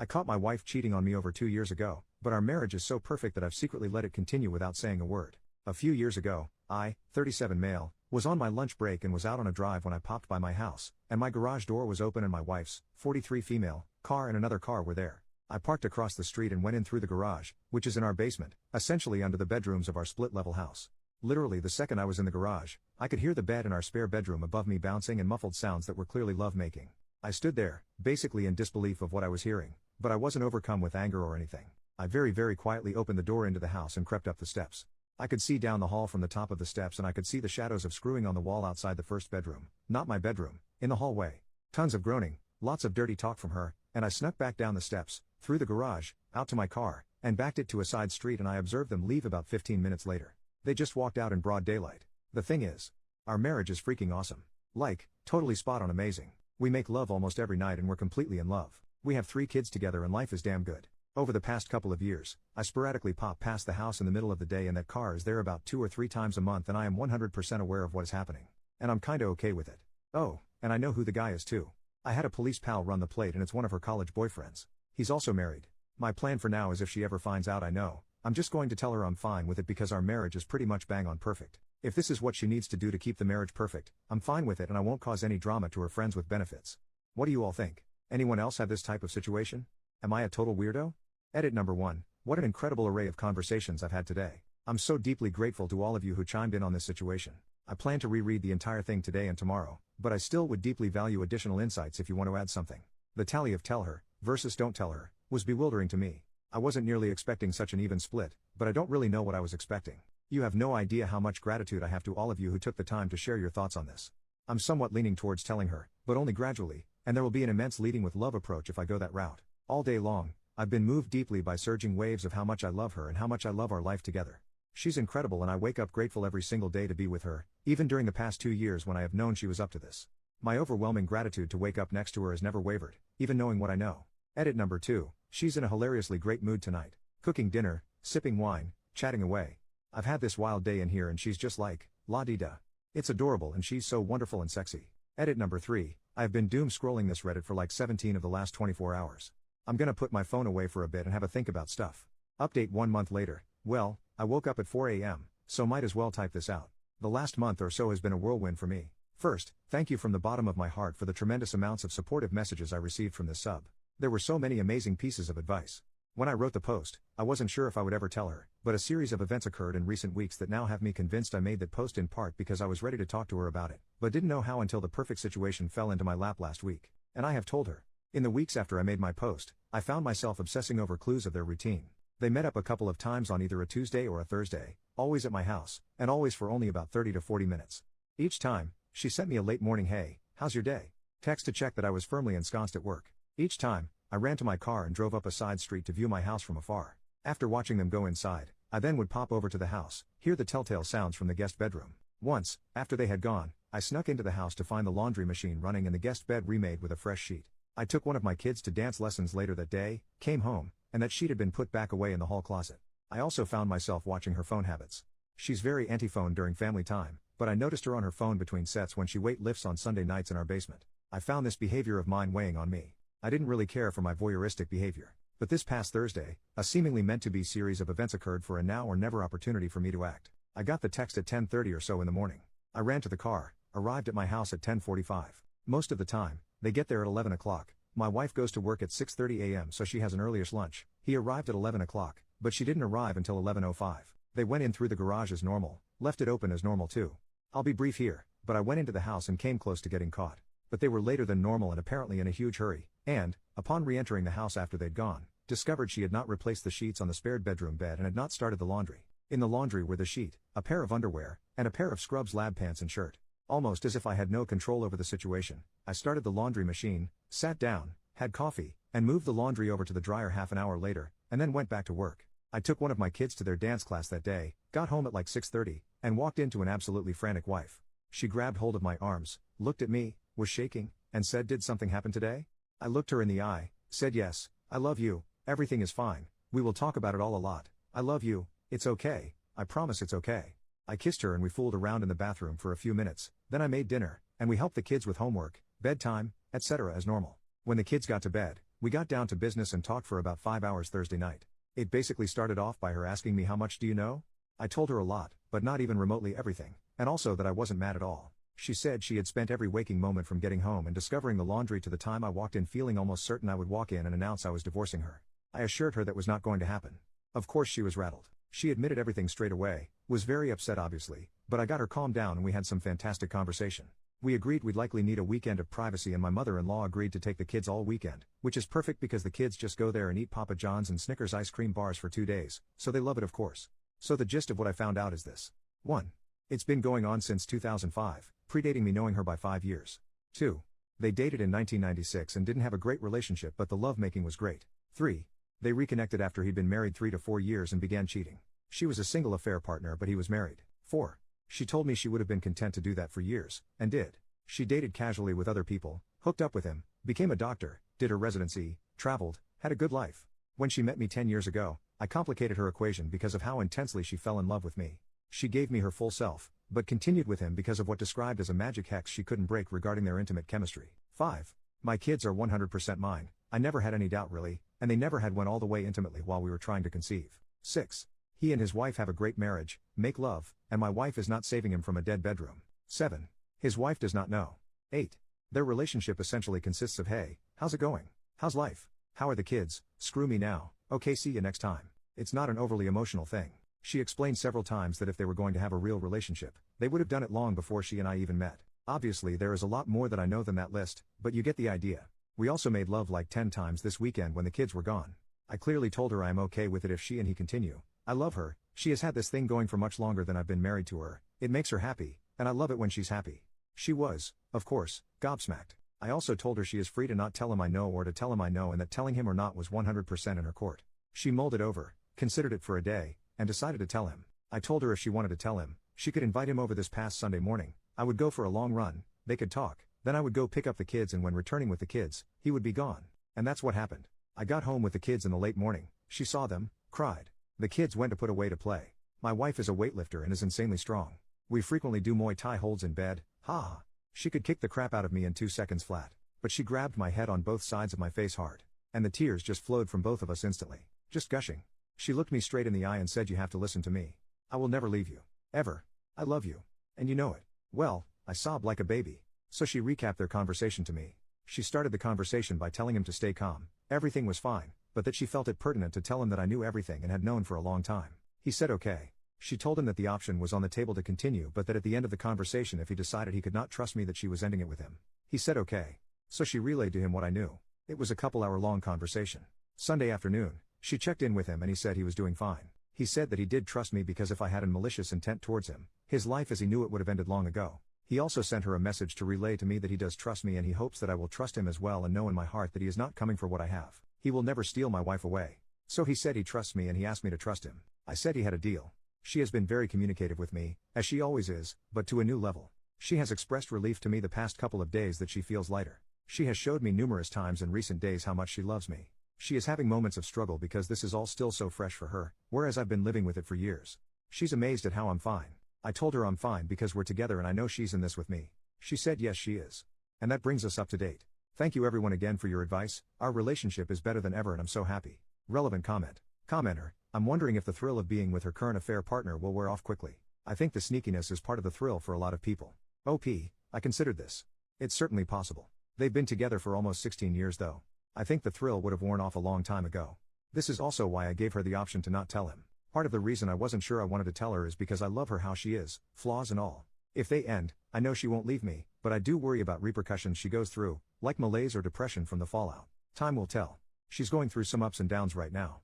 I caught my wife cheating on me over 2 years ago, but our marriage is so perfect that I've secretly let it continue without saying a word. A few years ago, I, 37 male, was on my lunch break and was out on a drive when I popped by my house, and my garage door was open and my wife's, 43 female, car and another car were there. I parked across the street and went in through the garage, which is in our basement, essentially under the bedrooms of our split-level house. Literally the second I was in the garage, I could hear the bed in our spare bedroom above me bouncing and muffled sounds that were clearly love-making. I stood there, basically in disbelief of what I was hearing, but I wasn't overcome with anger or anything. I very quietly opened the door into the house and crept up the steps. I could see down the hall from the top of the steps and I could see the shadows of screwing on the wall outside the first bedroom, not my bedroom, in the hallway. Tons of groaning, lots of dirty talk from her, and I snuck back down the steps, through the garage, out to my car, and backed it to a side street and I observed them leave about 15 minutes later. They just walked out in broad daylight. The thing is, our marriage is freaking awesome. Like, totally spot on amazing. We make love almost every night and we're completely in love. We have 3 kids together and life is damn good. Over the past couple of years, I sporadically pop past the house in the middle of the day and that car is there about 2 or 3 times a month and I am 100% aware of what is happening. And I'm kinda okay with it. Oh, and I know who the guy is too. I had a police pal run the plate and it's one of her college boyfriends. He's also married. My plan for now is if she ever finds out I'm just going to tell her I'm fine with it because our marriage is pretty much bang on perfect. If this is what she needs to do to keep the marriage perfect, I'm fine with it and I won't cause any drama to her friends with benefits. What do you all think? Anyone else have this type of situation? Am I a total weirdo? Edit number 1. What an incredible array of conversations I've had today. I'm so deeply grateful to all of you who chimed in on this situation. I plan to reread the entire thing today and tomorrow, but I still would deeply value additional insights if you want to add something. The tally of tell her, versus don't tell her, was bewildering to me. I wasn't nearly expecting such an even split, but I don't really know what I was expecting. You have no idea how much gratitude I have to all of you who took the time to share your thoughts on this. I'm somewhat leaning towards telling her, but only gradually, and there will be an immense leading with love approach if I go that route. All day long, I've been moved deeply by surging waves of how much I love her and how much I love our life together. She's incredible and I wake up grateful every single day to be with her, even during the past 2 years when I have known she was up to this. My overwhelming gratitude to wake up next to her has never wavered, even knowing what I know. Edit number 2. She's in a hilariously great mood tonight. Cooking dinner, sipping wine, chatting away. I've had this wild day in here and she's just like, la-di-da. It's adorable and she's so wonderful and sexy. Edit number 3. I have been doom scrolling this Reddit for like 17 of the last 24 hours. I'm gonna put my phone away for a bit and have a think about stuff. Update 1 month later. Well, I woke up at 4 a.m., so might as well type this out. The last month or so has been a whirlwind for me. First, thank you from the bottom of my heart for the tremendous amounts of supportive messages I received from this sub. There were so many amazing pieces of advice. When I wrote the post, I wasn't sure if I would ever tell her, but a series of events occurred in recent weeks that now have me convinced I made that post in part because I was ready to talk to her about it, but didn't know how until the perfect situation fell into my lap last week. And I have told her. In the weeks after I made my post, I found myself obsessing over clues of their routine. They met up a couple of times on either a Tuesday or a Thursday, always at my house, and always for only about 30 to 40 minutes. Each time, she sent me a late morning "Hey, how's your day?" text to check that I was firmly ensconced at work. Each time, I ran to my car and drove up a side street to view my house from afar. After watching them go inside, I then would pop over to the house, hear the telltale sounds from the guest bedroom. Once, after they had gone, I snuck into the house to find the laundry machine running and the guest bed remade with a fresh sheet. I took one of my kids to dance lessons later that day, came home, and that sheet had been put back away in the hall closet. I also found myself watching her phone habits. She's very anti-phone during family time, but I noticed her on her phone between sets when she weight lifts on Sunday nights in our basement. I found this behavior of mine weighing on me. I didn't really care for my voyeuristic behavior. But this past Thursday, a seemingly meant-to-be series of events occurred for a now-or-never opportunity for me to act. I got the text at 10:30 or so in the morning. I ran to the car, arrived at my house at 10:45. Most of the time, they get there at 11 o'clock. My wife goes to work at 6:30 a.m. so she has an earliest lunch. He arrived at 11 o'clock, but she didn't arrive until 11:05. They went in through the garage as normal, left it open as normal too. I'll be brief here, but I went into the house and came close to getting caught. But they were later than normal and apparently in a huge hurry, and, upon re-entering the house after they'd gone, discovered she had not replaced the sheets on the spared bedroom bed and had not started the laundry. In the laundry were the sheet, a pair of underwear, and a pair of scrubs lab pants and shirt. Almost as if I had no control over the situation, I started the laundry machine, sat down, had coffee, and moved the laundry over to the dryer half an hour later, and then went back to work. I took one of my kids to their dance class that day, got home at like 6:30, and walked into an absolutely frantic wife. She grabbed hold of my arms, looked at me, was shaking, and said, "Did something happen today?" I looked her in the eye, said, "Yes, I love you, everything is fine, we will talk about it all a lot, I love you, it's okay, I promise it's okay." I kissed her and we fooled around in the bathroom for a few minutes, then I made dinner, and we helped the kids with homework, bedtime, etc. as normal. When the kids got to bed, We got down to business and talked for about 5 hours Thursday night. It basically started off by her asking me how much do you know? I told her a lot, but not even remotely everything, and also that I wasn't mad at all. She said she had spent every waking moment from getting home and discovering the laundry to the time I walked in feeling almost certain I would walk in and announce I was divorcing her. I assured her that was not going to happen. Of course she was rattled. She admitted everything straight away, was very upset obviously, but I got her calmed down and we had some fantastic conversation. We agreed we'd likely need a weekend of privacy and my mother-in-law agreed to take the kids all weekend, which is perfect because the kids just go there and eat Papa John's and Snickers ice cream bars for 2 days, so they love it of course. So the gist of what I found out is this. 1. It's been going on since 2005, predating me knowing her by 5 years. 2. They dated in 1996 and didn't have a great relationship but the lovemaking was great. 3. They reconnected after he'd been married 3 to 4 years and began cheating. She was a single affair partner but he was married. 4. She told me she would have been content to do that for years, and did. She dated casually with other people, hooked up with him, became a doctor, did her residency, traveled, had a good life. When she met me 10 years ago, I complicated her equation because of how intensely she fell in love with me. She gave me her full self, but continued with him because of what described as a magic hex she couldn't break regarding their intimate chemistry. 5. My kids are 100% mine, I never had any doubt really, and they never had one all the way intimately while we were trying to conceive. 6. He and his wife have a great marriage, make love, and my wife is not saving him from a dead bedroom. 7. His wife does not know. 8. Their relationship essentially consists of hey, how's it going? How's life? How are the kids? Screw me now, okay see you next time. It's not an overly emotional thing. She explained several times that if they were going to have a real relationship, they would have done it long before she and I even met. Obviously there is a lot more that I know than that list, but you get the idea. We also made love like 10 times this weekend when the kids were gone. I clearly told her I am okay with it if she and he continue. I love her, she has had this thing going for much longer than I've been married to her, it makes her happy, and I love it when she's happy. She was, of course, gobsmacked. I also told her she is free to not tell him I know or to tell him I know and that telling him or not was 100% in her court. She mulled it over, considered it for a day, and decided to tell him. I told her if she wanted to tell him, she could invite him over this past Sunday morning, I would go for a long run, they could talk, then I would go pick up the kids and when returning with the kids, he would be gone. And that's what happened. I got home with the kids in the late morning, she saw them, cried. The kids went to put away to play. My wife is a weightlifter and is insanely strong. We frequently do Muay Thai holds in bed, ha. She could kick the crap out of me in 2 seconds flat. But she grabbed my head on both sides of my face hard. And the tears just flowed from both of us instantly. Just gushing. She looked me straight in the eye and said you have to listen to me. I will never leave you. Ever. I love you. And you know it. Well, I sobbed like a baby. So she recapped their conversation to me. She started the conversation by telling him to stay calm, everything was fine, but that she felt it pertinent to tell him that I knew everything and had known for a long time. He said okay. She told him that the option was on the table to continue but that at the end of the conversation if he decided he could not trust me that she was ending it with him. He said okay. So she relayed to him what I knew. It was a couple-hour-long conversation. Sunday afternoon, she checked in with him and he said he was doing fine. He said that he did trust me because if I had a malicious intent towards him, his life as he knew it would have ended long ago. He also sent her a message to relay to me that he does trust me and he hopes that I will trust him as well and know in my heart that he is not coming for what I have. He will never steal my wife away. So he said he trusts me and he asked me to trust him. I said he had a deal. She has been very communicative with me, as she always is, but to a new level. She has expressed relief to me the past couple of days that she feels lighter. She has showed me numerous times in recent days how much she loves me. She is having moments of struggle because this is all still so fresh for her, whereas I've been living with it for years. She's amazed at how I'm fine. I told her I'm fine because we're together and I know she's in this with me. She said yes she is. And that brings us up to date. Thank you everyone again for your advice, our relationship is better than ever and I'm so happy. Relevant comment. Commenter, I'm wondering if the thrill of being with her current affair partner will wear off quickly. I think the sneakiness is part of the thrill for a lot of people. OP, I considered this. It's certainly possible. They've been together for almost 16 years though. I think the thrill would have worn off a long time ago. This is also why I gave her the option to not tell him. Part of the reason I wasn't sure I wanted to tell her is because I love her how she is, flaws and all. If they end, I know she won't leave me, but I do worry about repercussions she goes through, like malaise or depression from the fallout. Time will tell. She's going through some ups and downs right now.